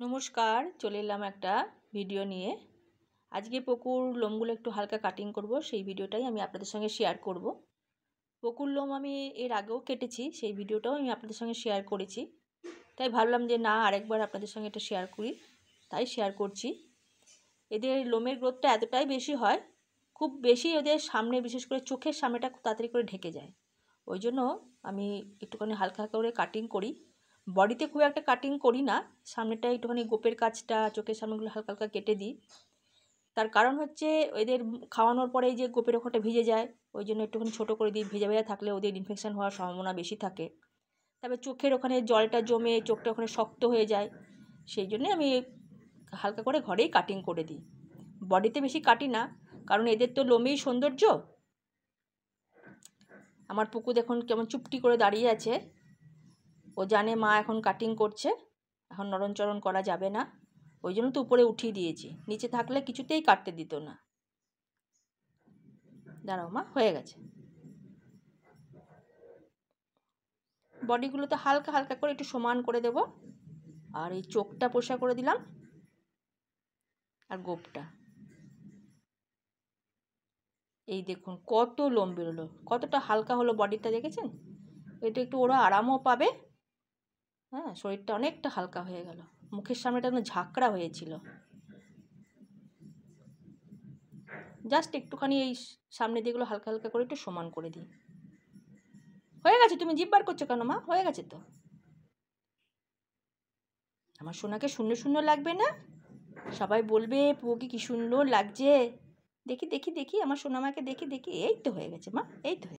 নমস্কার, চলে এলাম একটা ভিডিও নিয়ে। আজকে পকুর লোমগুলো একটু হালকা কাটিং করব, সেই ভিডিওটাই আমি আপনাদের সঙ্গে শেয়ার করব। পকুর লোম আমি এর আগেও কেটেছি, সেই ভিডিওটাও আমি আপনাদের সঙ্গে শেয়ার করেছি। তাই ভাবলাম যে না, আরেকবার আপনাদের সঙ্গে এটা শেয়ার করি, তাই শেয়ার করছি। এদের লোমের গ্রোথটা এতটাই বেশি হয়, খুব বেশি ওদের সামনে, বিশেষ করে চোখের সামনেটা খুব তাড়াতাড়ি করে ঢেকে যায়। ওই জন্য আমি একটুখানি হালকা হালকা করে কাটিং করি। বডিতে খুব একটা কাটিং করি না, সামনেটা একটুখানি গোপের কাছটা, চোখের সামনেগুলো হালকা হালকা কেটে দিই। তার কারণ হচ্ছে এদের খাওয়ানোর পরে যে গোপের ওখানটা ভিজে যায়, ওই জন্য একটুখানি ছোটো করে দিই। ভেজা ভেজা থাকলে ওদের ইনফেকশান হওয়ার সম্ভাবনা বেশি থাকে। তবে চোখের ওখানে জলটা জমে চোখটা ওখানে শক্ত হয়ে যায়, সেই জন্যে আমি হালকা করে ঘরেই কাটিং করে দিই। বডিতে বেশি কাটি না, কারণ এদের তো লোমেই সৌন্দর্য। আমার পুকু দেখুন কেমন চুপটি করে দাঁড়িয়ে আছে, ও জানে মা এখন কাটিং করছে, এখন নড়নচড়ন করা যাবে না, ওই জন্য তো উপরে উঠিয়ে দিয়েছি। নিচে থাকলে কিছুতেই কাটতে দিত না। দাঁড়াও মা, হয়ে গেছে। বডিগুলোতে হালকা হালকা করে একটু সমান করে দেব, আর এই চোখটা পোষা করে দিলাম, আর গোপটা। এই দেখুন কত লোম বেরোলো, কতটা হালকা হলো বডিটা, দেখেছেন? এটা একটু ওরা আরামও পাবে। হ্যাঁ, শরীরটা অনেকটা হালকা হয়ে গেল। মুখের সামনেটা একদম ঝাঁকড়া হয়েছিল। জাস্ট একটুখানি এই সামনে দিকগুলো হালকা হালকা করে একটু সমান করে দিই। হয়ে গেছে। তুমি জিভ বার করছো কেন মা? হয়ে গেছে তো। আমার সোনাকে শূন্য শূন্য লাগবে না? সবাই বলবে পুকি কি সুন্দর লাগছে। দেখি দেখি দেখি, আমার সোনামাকে দেখি দেখি। এই তো হয়ে গেছে মা, এই তো।